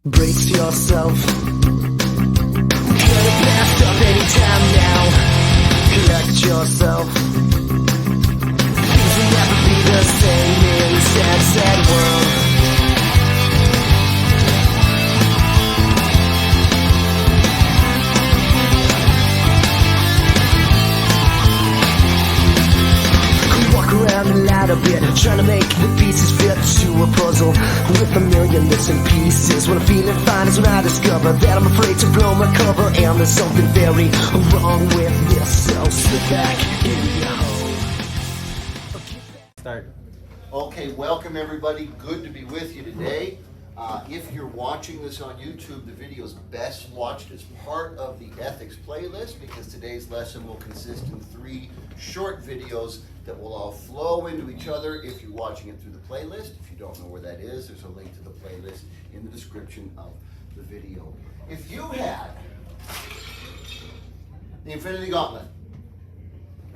Brace yourself. Gonna blast up anytime now. Collect yourself. Things will never be the same in this sad, sad world. Walk around the light a bit, trying to make the pieces fit to a puzzle with a million missing pieces. When I'm feeling fine is when I discover that I'm afraid to blow my cover, and there's something very wrong with this. So sit back in your hole. Start. Okay, welcome everybody. Good to be with you today. If you're watching this on YouTube, the video is best watched as part of the ethics playlist, because today's lesson will consist in 3 short videos that will all flow into each other if you're watching it through the playlist. If you don't know where that is, there's a link to the playlist in the description of the video. If you had the Infinity Gauntlet,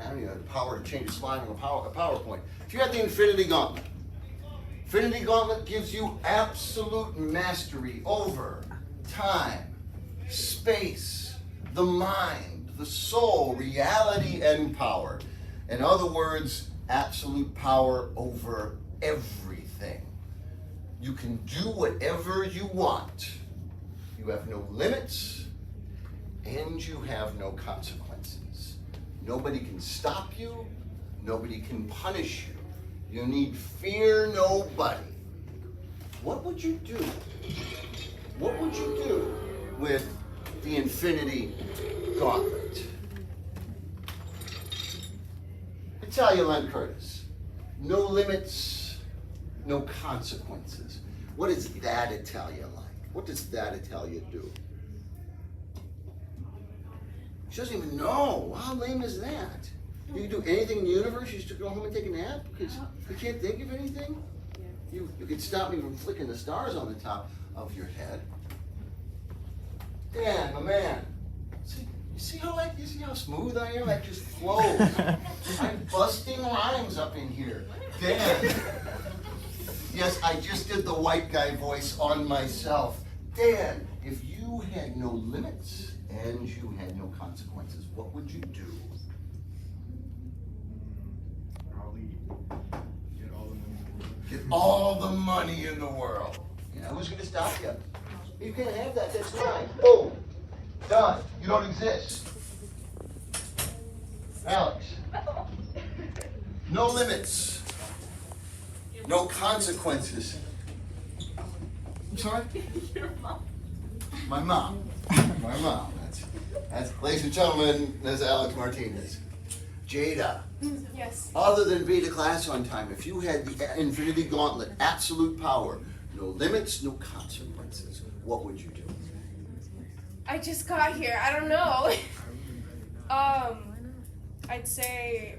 I don't even have the power to change a slide on a PowerPoint. If you had the Infinity Gauntlet, Infinity Gauntlet gives you absolute mastery over time, space, the mind, the soul, reality, and power. In other words, absolute power over everything. You can do whatever you want. You have no limits, and you have no consequences. Nobody can stop you. Nobody can punish you. You need fear nobody. What would you do? What would you do with the Infinity Gauntlet? I tell you, Len Curtis, no limits, no consequences. What does that Italia like? What does that Italia do? She doesn't even know. How lame is that? You can do anything in the universe. You just go home and take a nap because you can't think of anything. You could stop me from flicking the stars on the top of your head. Dan, my man. You see how smooth I am? I just flows. I'm busting rhymes up in here. Dan. Yes, I just did the white guy voice on myself. Dan, if you had no limits and you had no consequences, what would you do? Get all the money in the world. You know, who's going to stop you? You can't have that. That's mine. Boom. Done. You don't exist. Alex. No limits. No consequences. I'm sorry? Your mom. My mom. My mom. That's, ladies and gentlemen, that's Alex Martinez. Jada. Yes. Other than be to class on time, if you had the Infinity Gauntlet, absolute power, no limits, no consequences, what would you do? I just got here. I don't know. I'd say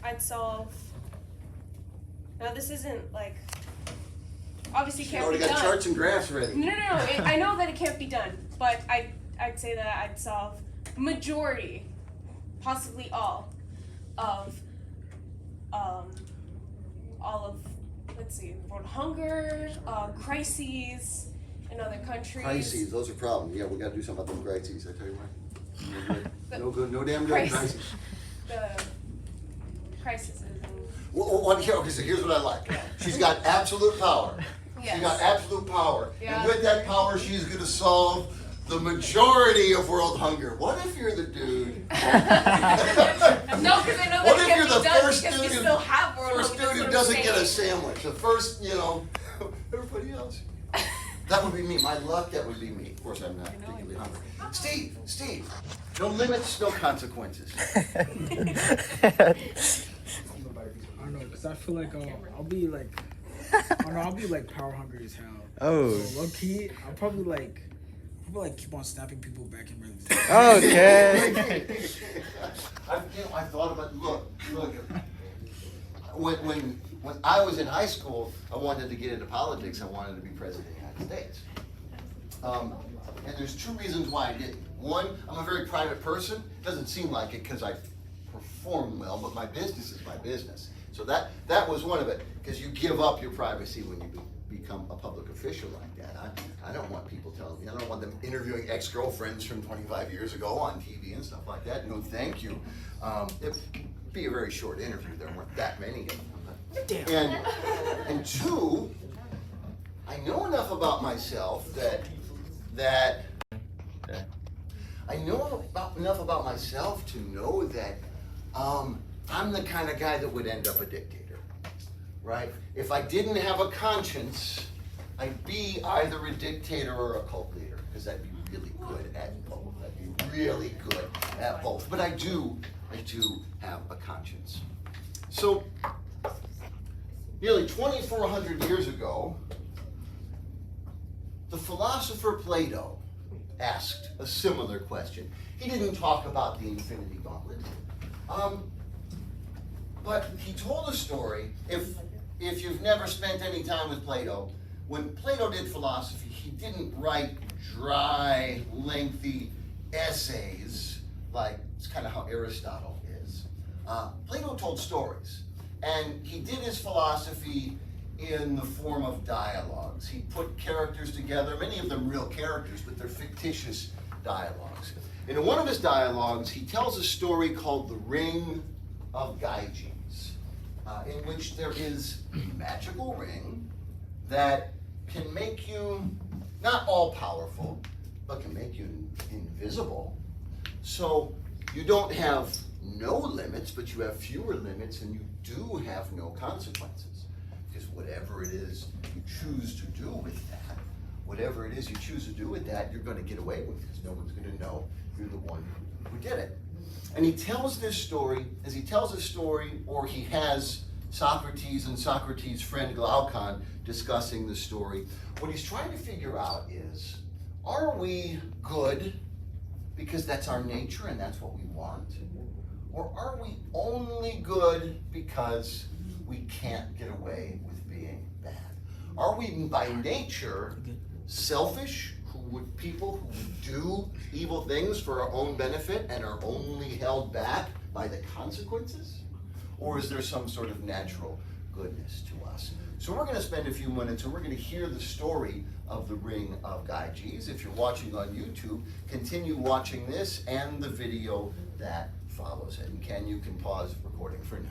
I'd solve. Now this isn't like obviously You can't already be got done. charts and graphs ready. No. I know that it can't be done, but I'd say that I'd solve majority, possibly all of let's see, world hunger, crises in other countries. Crises, those are problems. Yeah, we got to do something about those crises. I tell you what. The No good, no damn good crises. The crises and Okay, so here's what I like. She's got absolute power. yes. She got absolute power. Yeah. And with that power, she's going to solve the majority of world hunger. What if you're the dude? No, because I know What that if it can you're be the done first because we dude still have world First hunger, dude that's who what I'm doesn't get a saying. sandwich. The first, everybody else. That would be me. My luck, that would be me. Of course, I'm not particularly hungry. Steve, no limits, no consequences. I don't know, because I feel like I'll be like, I'll be like power hungry as hell. Oh. So low key, I'll probably like keep on snapping people back in rhythm. Okay. I thought about, look. When I was in high school, I wanted to get into politics. I wanted to be president of the United States. And there's 2 reasons why I didn't. One, I'm a very private person. Doesn't seem like it because I perform well, but my business is my business. So that was one of it, because you give up your privacy when you become a public official like that. I don't want people telling me, I don't want them interviewing ex-girlfriends from 25 years ago on TV and stuff like that. No, thank you. It'd be a very short interview. There weren't that many of them. And two, I know enough about myself that I know enough about myself to know that I'm the kind of guy that would end up a dictator, right? If I didn't have a conscience, I'd be either a dictator or a cult leader, because I'd be really good at both. I'd be really good at both. But I do have a conscience. So, nearly 2,400 years ago, the philosopher Plato asked a similar question. He didn't talk about the Infinity Gauntlet, but he told a story. If you've never spent any time with Plato, when Plato did philosophy, he didn't write dry, lengthy essays like it's kind of how Aristotle is. Plato told stories, and he did his philosophy in the form of dialogues. He put characters together, many of them real characters, but they're fictitious dialogues. And in one of his dialogues, he tells a story called The Ring of Gyges, in which there is a magical ring that can make you not all-powerful, but can make you invisible. So you don't have no limits, but you have fewer limits, and you do have no consequences. Because whatever it is you choose to do with that, you're going to get away with, because no one's going to know you're the one who did it. And he tells this story, as he tells this story, or he has Socrates and Socrates' friend Glaucon discussing the story, what he's trying to figure out is, are we good because that's our nature and that's what we want? Or are we only good because we can't get away with being bad? Are we by nature selfish, people who would do evil things for our own benefit and are only held back by the consequences? Or is there some sort of natural goodness to us? So we're going to spend a few minutes and we're going to hear the story of the Ring of Gyges. If you're watching on YouTube, continue watching this and the video that follows it. And Ken, you can pause recording for now.